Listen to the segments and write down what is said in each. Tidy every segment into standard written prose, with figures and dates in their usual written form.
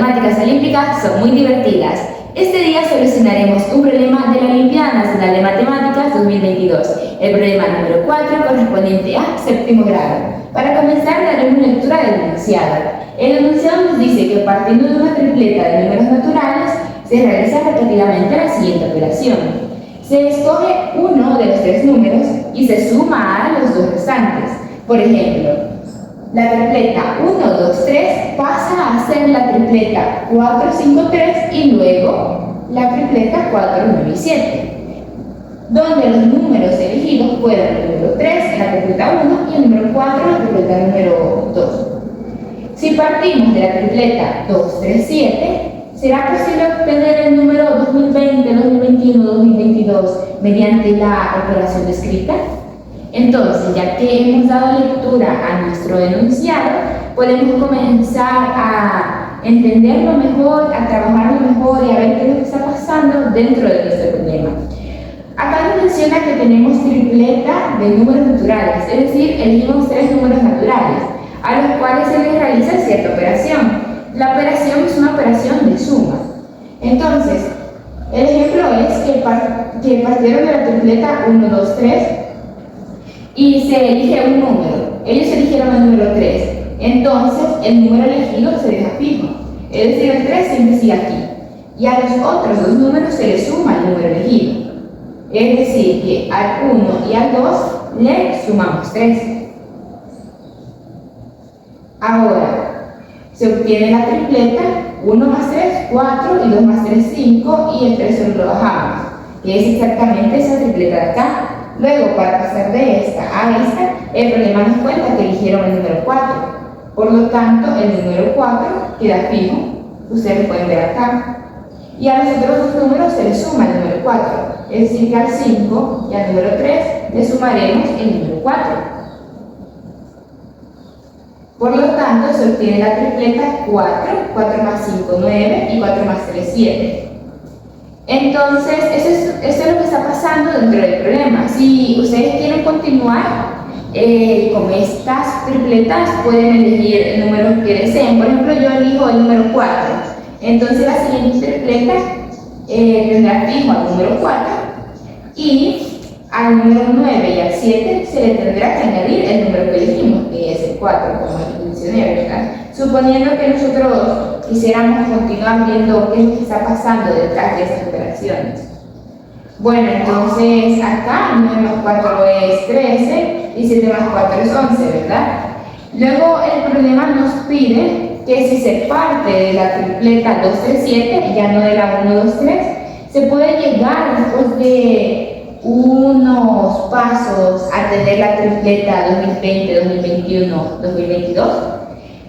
matemáticas olímpicas son muy divertidas. Este día solucionaremos un problema de la Olimpiada Nacional de Matemáticas 2022, el problema número 4 correspondiente a séptimo grado. Para comenzar daremos lectura del enunciado. El enunciado nos dice que partiendo de una tripleta de números naturales se realiza repetidamente la siguiente operación. Se escoge uno de los tres números y se suma a los dos restantes. Por ejemplo, la tripleta 1, 2, 3 pasa a ser la tripleta 4, 5, 3 y luego la tripleta 4, 9 y 7, donde los números elegidos fueron el número 3 en la tripleta 1 y el número 4 en la tripleta número 2. Si partimos de la tripleta 2, 3, 7, ¿será posible obtener el número 2020, 2021, 2022 mediante la operación descrita? Entonces, ya que hemos dado lectura a nuestro enunciado, podemos comenzar a entenderlo mejor, a trabajarlo mejor y a ver qué es lo que está pasando dentro de nuestro problema. Acá nos menciona que tenemos tripleta de números naturales, es decir, elegimos tres números naturales, a los cuales se les realiza cierta operación. La operación es una operación de suma. Entonces, el ejemplo es que partieron de la tripleta 1, 2, 3, y se elige un número. Ellos eligieron el número 3. Entonces, el número elegido se deja fijo. Es decir, el 3 siempre sigue aquí. Y a los otros dos números se le suma el número elegido. Es decir, que al 1 y al 2 le sumamos 3. Ahora, se obtiene la tripleta 1 más 3, 4 y 2 más 3, 5 y el 3 solo lo bajamos, que es exactamente esa tripleta de acá. Luego, para pasar de esta a esta, el problema nos cuenta que eligieron el número 4. Por lo tanto, el número 4 queda fijo. Ustedes lo pueden ver acá. Y a los otros dos números se le suma el número 4. Es decir, que al 5 y al número 3 le sumaremos el número 4. Por lo tanto, se obtiene la tripleta 4, 4 más 5, 9 y 4 más 3, 7. Entonces, eso es lo que está pasando dentro del problema. Si ustedes quieren continuar con estas tripletas, pueden elegir el número que deseen. Por ejemplo, yo elijo el número 4. Entonces, la siguiente tripleta tendrá fijo al número 4 y al número 9 y al 7 se le tendrá que añadir el número que elegimos, que es el 4, como les mencioné, ¿verdad? Suponiendo que nosotros quisiéramos continuar viendo qué es lo que está pasando detrás de esas operaciones. Bueno, entonces acá 9 más 4 es 13 y 7 más 4 es 11, ¿verdad? Luego el problema nos pide que si se parte de la tripleta 2, 3, 7, ya no de la 1, 2, 3, se puede llegar después de unos pasos a tener la tripleta 2020, 2021, 2022.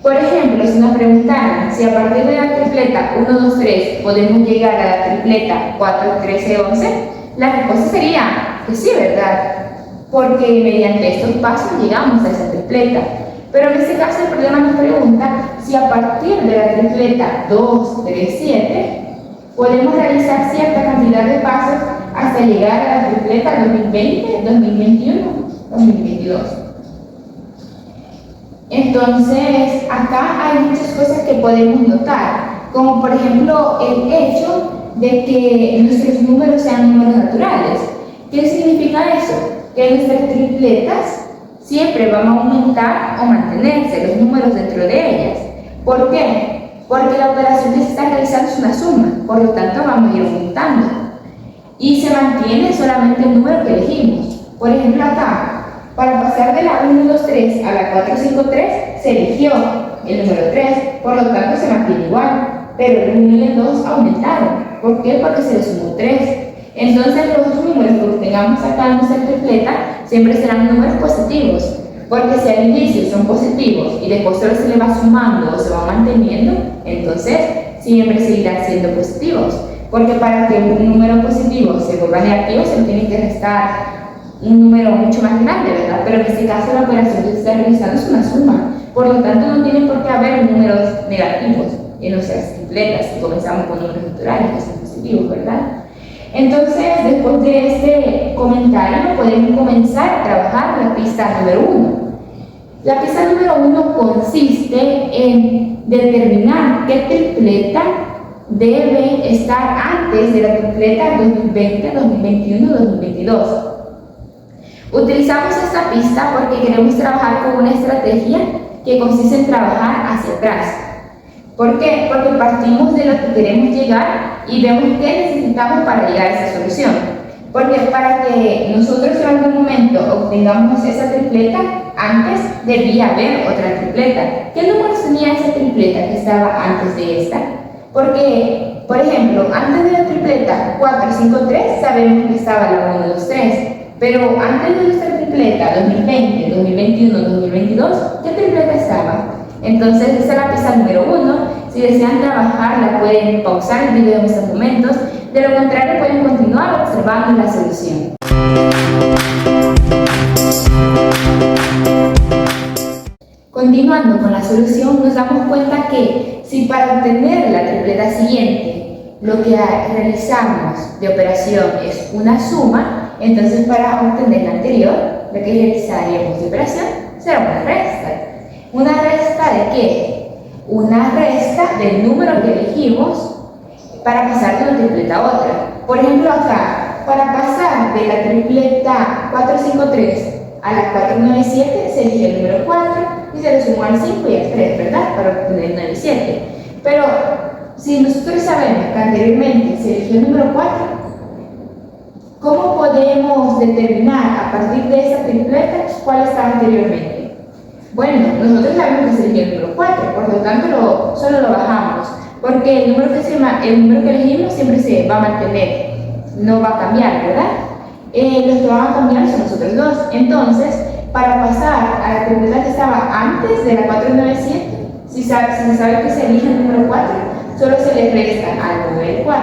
Por ejemplo, si nos preguntaran si a partir de la tripleta 1, 2, 3 podemos llegar a la tripleta 4, 13, 11, la respuesta sería que sí, ¿verdad? Porque mediante estos pasos llegamos a esa tripleta. Pero en este caso el problema nos pregunta si a partir de la tripleta 2, 3, 7 podemos realizar cierta cantidad de pasos hasta llegar a la tripleta 2020, 2021, 2022. Entonces, acá hay muchas cosas que podemos notar, como por ejemplo el hecho de que nuestros números sean números naturales. ¿Qué significa eso? Que nuestras tripletas siempre van a aumentar o mantenerse los números dentro de ellas. ¿Por qué? Porque la operación que se está realizando es una suma, por lo tanto vamos a ir aumentando. Y se mantiene solamente el número que elegimos. Por ejemplo acá, para pasar de la 1, 2, 3 a la 4, 5, 3, se eligió el número 3, por lo tanto se mantiene igual, pero el 1 y el 2 aumentaron. ¿Por qué? Porque se le sumó 3. Entonces los números que obtengamos acá en nuestra tripleta siempre serán números positivos, porque si al inicio son positivos y después solo se le va sumando o se va manteniendo, entonces siempre seguirán siendo positivos. Porque para que un número positivo se vuelva negativo, se le tiene que restar un número mucho más grande, ¿verdad? Pero en este caso la operación que se está realizando es una suma. Por lo tanto, no tiene por qué haber números negativos en nuestras tripletas si comenzamos con números naturales que son positivos, ¿verdad? Entonces, después de este comentario, podemos comenzar a trabajar la pista número 1. La pista número 1 consiste en determinar qué tripleta debe estar antes de la tripleta 2020, 2021, 2022. Utilizamos esta pista porque queremos trabajar con una estrategia que consiste en trabajar hacia atrás. ¿Por qué? Porque partimos de lo que queremos llegar y vemos qué necesitamos para llegar a esa solución. Porque para que nosotros en algún momento obtengamos esa tripleta, antes debía haber otra tripleta. ¿Qué números tenía esa tripleta que estaba antes de esta? Porque, por ejemplo, antes de la tripleta 4, 5, 3, sabemos que estaba la 1, 2, 3. Pero antes de nuestra tripleta 2020, 2021, 2022, ¿qué tripleta estaba? Entonces, esa es la pista número 1. Si desean trabajarla, pueden pausar el video en estos momentos. De lo contrario, pueden continuar observando la solución. Continuando con la solución, nos damos cuenta que si para obtener la tripleta siguiente lo que realizamos de operación es una suma, entonces para obtener la anterior, lo que realizaríamos de operación será una resta. ¿Una resta de qué? Una resta del número que elegimos para pasar de una tripleta a otra. Por ejemplo, acá, para pasar de la tripleta 453 a la 497, se elige el número 4 y se le sumó al 5 y al 3, ¿verdad? Para obtener el 9 y 7. Pero si nosotros sabemos que anteriormente se eligió el número 4, ¿cómo podemos determinar a partir de esa tripleta cuál estaba anteriormente? Bueno, nosotros sabemos que se eligió el número 4, por lo tanto solo lo bajamos, porque el número que elegimos siempre se va a mantener, no va a cambiar, ¿verdad? Los que van a cambiar son los otros dos. Entonces, para pasar a la tripleta que estaba antes de la 497, si se sabe que se elige el número 4, solo se le resta al 9 el 4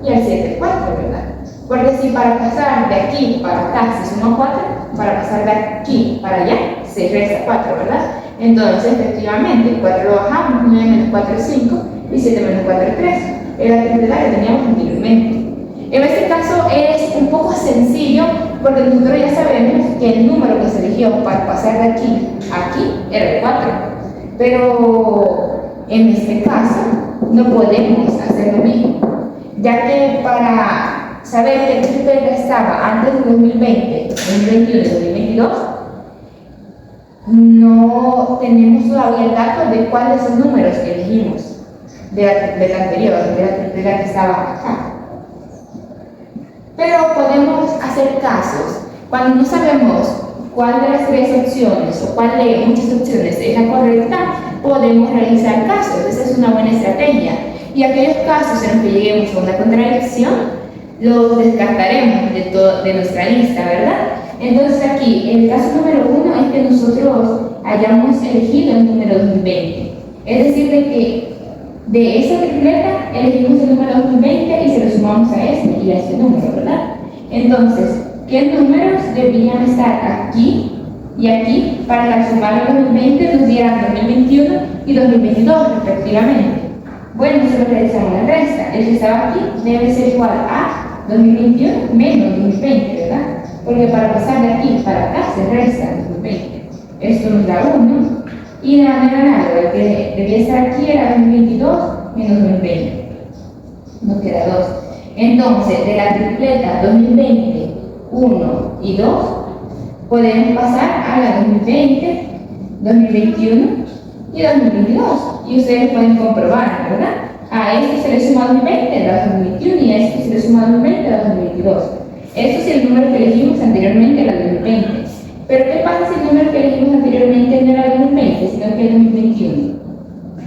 y al 7 el 4, ¿verdad? Porque si para pasar de aquí para acá se suma 4, para pasar de aquí para allá se resta 4, ¿verdad? Entonces, efectivamente, el 4 lo bajamos, 9 menos 4 es 5 y 7 menos 4 es 3. Era la tripleta que teníamos anteriormente. En este caso es un poco sencillo porque nosotros ya sabemos que el número que se eligió para pasar de aquí a aquí era el 4. Pero en este caso no podemos hacer lo mismo, ya que para saber qué tripleta estaba antes de 2020, 2021 y 2022, no tenemos todavía el dato de cuáles son los números que elegimos de la tripleta anterior, de la tripleta que estaba acá. Pero podemos hacer casos. Cuando no sabemos cuál de las tres opciones o cuál de muchas opciones es la correcta, podemos realizar casos. Esa es una buena estrategia. Y aquellos casos en los que lleguemos a una contradicción, los descartaremos de nuestra lista, ¿verdad? Entonces aquí, el caso número 1 es que nosotros hayamos elegido el número 2020. Es decir, de que de esa tripleta elegimos el número 2020 y se lo sumamos a este y a este número, ¿verdad? Entonces, ¿qué números debían estar aquí y aquí para que al sumar el 2020 nos dieran 2021 y 2022 respectivamente? Bueno, solo realizamos la resta. El que estaba aquí debe ser igual a 2021 menos 2020, ¿verdad? Porque para pasar de aquí para acá se resta 2020. Esto nos da 1. Y de manera análoga, el que debía estar aquí era 2022 menos 2020. Nos queda 2. Entonces, de la tripleta 2020, 1 y 2, podemos pasar a la 2020, 2021 y 2022. Y ustedes pueden comprobar, ¿verdad? A este se le suma 2020 a 2021 y a este se le suma 2020 a 2022. Esto es el número que elegimos anteriormente, era 2020. Pero ¿qué pasa si el número que elegimos anteriormente no era 2020, sino que es 2021?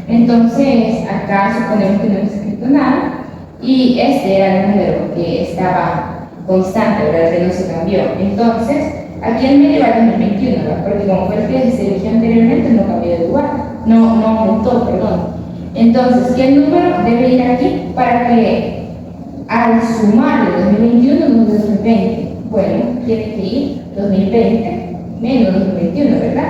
Entonces, acá suponemos que no hemos escrito nada y este era el número que estaba constante, ¿verdad? Que no se cambió. Entonces, aquí en medio va el 2021, ¿verdad? Porque como fue el que se eligió anteriormente, no cambió de lugar, no aumentó, perdón. Entonces, ¿qué número debe ir aquí para que al sumar el 2021 nos dé 2020? Bueno, tiene que ir 2020 menos 2021, ¿verdad?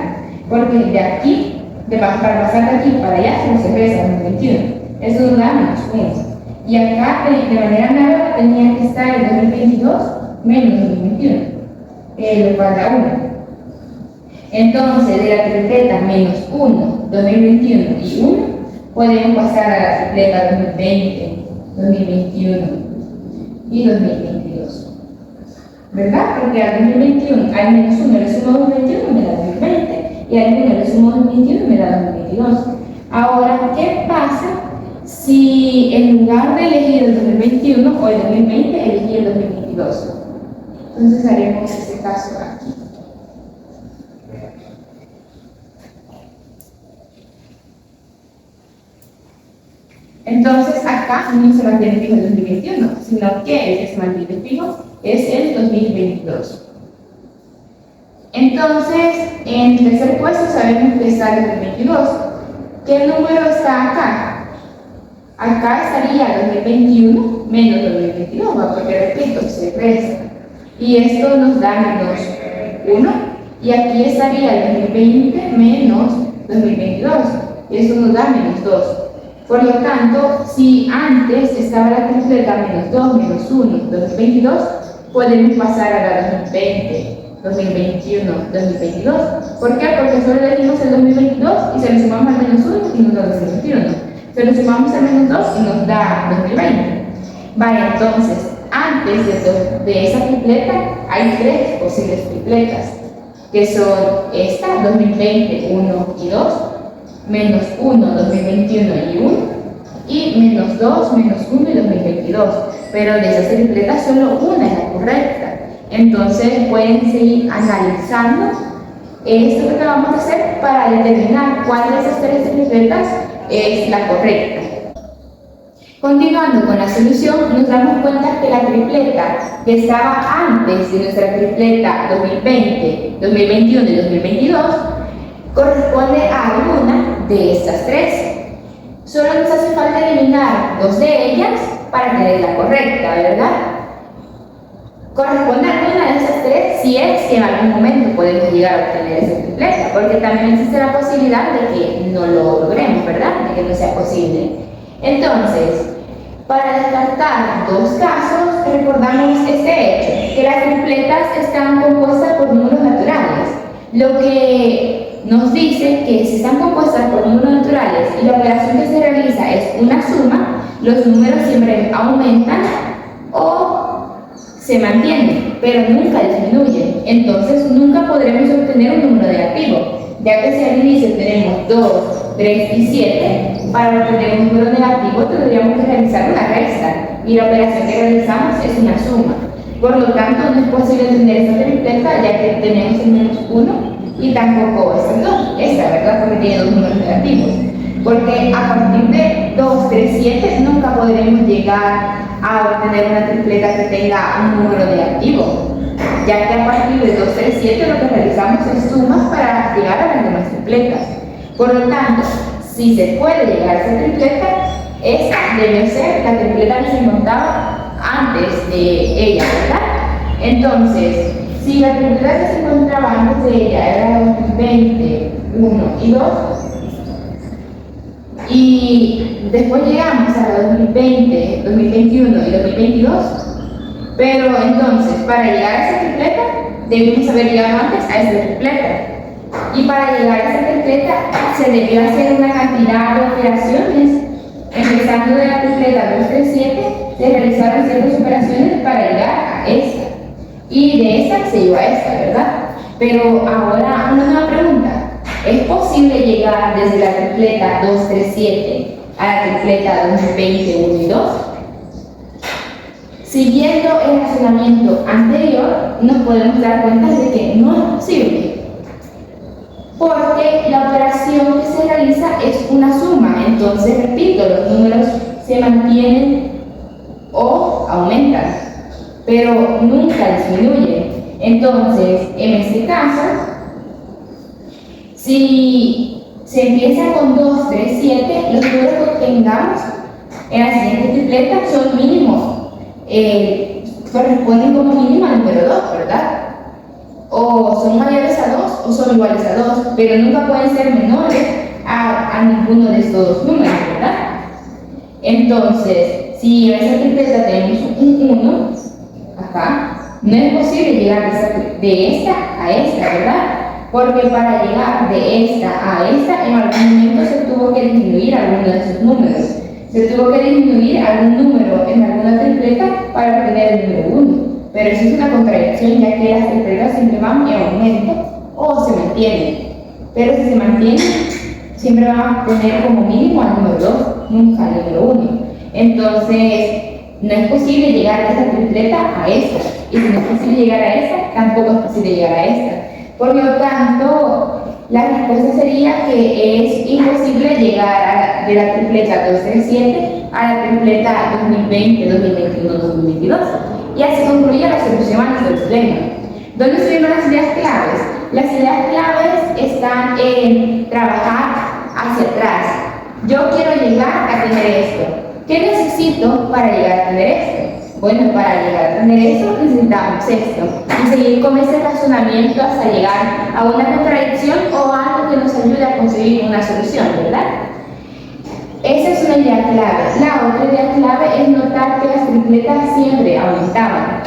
Porque de aquí, para pasar de aquí para allá, se resta 2021. Eso nos da menos 1. Y acá, de manera análoga, tenía que estar el 2022 menos 2021, lo cual da 1. Entonces, de la tripleta menos 1, 2021 y 1, podemos pasar a la tripleta 2020, 2021 y 2022. ¿Verdad? Porque al 2021, al menos 1 le sumo 2021 me da 2020 y al 1 le sumo 2021 me da 2022. Ahora, ¿qué pasa si en lugar de elegir el 2021 o el 2020 elegí el 2022? Entonces haremos este caso aquí. Entonces acá no se mantiene fijo el 2021, sino que el que se mantiene fijo es el 2022. Entonces, en tercer puesto sabemos que está el 2022. ¿Qué número está acá? Acá estaría 2021 menos 2022, porque repito, se resta. Y esto nos da menos 1. Y aquí estaría el 2020 menos 2022. Y eso nos da menos 2. Por lo tanto, si antes estaba la tripleta menos 2, menos 1, 2022, podemos pasar a la 2020, 2021, 2022. ¿Por qué? Porque solo elegimos el 2022 y se lo sumamos al menos 1 y nos da 2021. Se lo sumamos al menos 2 y nos da 2020. Vale, entonces, antes de esa tripleta hay 3 posibles tripletas, que son esta, 2020, 1 y 2, menos 1, 2021 y 1, y menos 2, menos 1 y 2022. Pero de esas tripletas solo una es la correcta. Entonces pueden seguir analizando esto que acabamos de hacer para determinar cuál de esas 3 tripletas es la correcta. Continuando con la solución, nos damos cuenta que la tripleta que estaba antes de nuestra tripleta 2020, 2021 y 2022 corresponde a alguna de estas 3. Solo nos hace falta eliminar 2 de ellas para tener la correcta, ¿verdad? Corresponde a alguna de esas 3 si es que en algún momento podemos llegar a obtener esa tripleta, porque también existe la posibilidad de que no lo logremos, ¿verdad? De que no sea posible. Entonces, para descartar 2 casos, recordamos este hecho, que las tripletas están compuestas por números naturales, lo que nos dice que si están compuestas por números naturales y la operación que se realiza es una suma, los números siempre aumentan o se mantienen, pero nunca disminuyen. Entonces nunca podremos obtener un número negativo, ya que si al inicio tenemos 2, 3 y 7, para obtener un número negativo tendríamos que realizar una resta, y la operación que realizamos es una suma. Por lo tanto, no es posible tener esta tripleta, ya que tenemos el menos 1 y tampoco esta, ¿verdad? Porque tiene 2 números negativos. Porque a partir de 2, 3, 7 nunca podremos llegar a obtener una tripleta que tenga un número negativo, ya que a partir de 2, 3, 7 lo que realizamos es sumas para llegar a las demás tripletas. Por lo tanto, si se puede llegar a esa tripleta, esta debe ser la tripleta que se encontraba antes de ella, ¿verdad? Entonces, si la tripleta que se encontraba antes de ella era 2020, 1 y 2, y después llegamos a la 2020, 2021 y 2022, pero entonces para llegar a esa tripleta debimos haber llegado antes a esa tripleta, y para llegar a esa tripleta se debió hacer una cantidad de operaciones. Empezando de la tripleta 2, 3, 7 se realizaron ciertas operaciones para llegar a esta, y de esta se llegó a esta, ¿verdad? Pero ahora una nueva pregunta: ¿es posible llegar desde la tripleta 2, 3, 7 a la tripleta 2020, 1 y 2? Siguiendo el razonamiento anterior, nos podemos dar cuenta de que no es posible, porque la operación que se realiza es una suma. Entonces, repito, los números se mantienen o aumentan, pero nunca disminuyen. Entonces, en este caso, si se empieza con 2, 3, 7, los números que obtengamos en la siguiente tripleta son mínimos, corresponden como mínimo al número 2, ¿verdad? O son mayores a 2 o son iguales a 2, pero nunca pueden ser menores a ninguno de estos dos números, ¿verdad? Entonces, si en esa tripleta tenemos un 1, acá, no es posible llegar de esta a esta, ¿verdad? porque para llegar de esta a esta, en algún momento se tuvo que disminuir alguno de sus números. Se tuvo que disminuir algún número en alguna tripleta para obtener el número 1. Pero eso es una contradicción, ya que las tripletas siempre van en aumento o se mantienen. Pero si se mantienen, siempre van a tener como mínimo al número 2, nunca al número 1. Entonces, no es posible llegar de esta tripleta a esta. Y si no es posible llegar a esta, tampoco es posible llegar a esta. Por lo tanto, la respuesta sería que es imposible llegar de la tripleta 237 a la tripleta 2020, 2021, 2022. Y así concluye la solución a nuestro problema. ¿Dónde estuvieron las ideas claves? Las ideas claves están en trabajar hacia atrás. Yo quiero llegar a tener esto. ¿Qué necesito para llegar a tener esto? Bueno, para llegar a tener eso necesitamos esto. Y seguir con ese razonamiento hasta llegar a una contradicción o algo que nos ayude a conseguir una solución, ¿verdad? Esa es una idea clave. La otra idea clave es notar que las tripletas siempre aumentaban.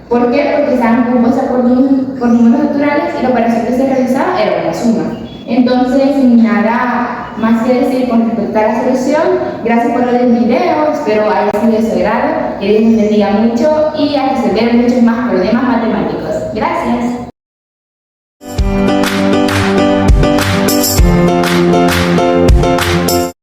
¿Por qué? Porque estaban compuestas por números naturales y la operación que se realizaba era una suma. Entonces, sin nada más que decir con respecto a la solución, gracias por ver el video, espero haya sido de su agrado, que Dios les bendiga mucho y a resolver muchos más problemas matemáticos. Gracias.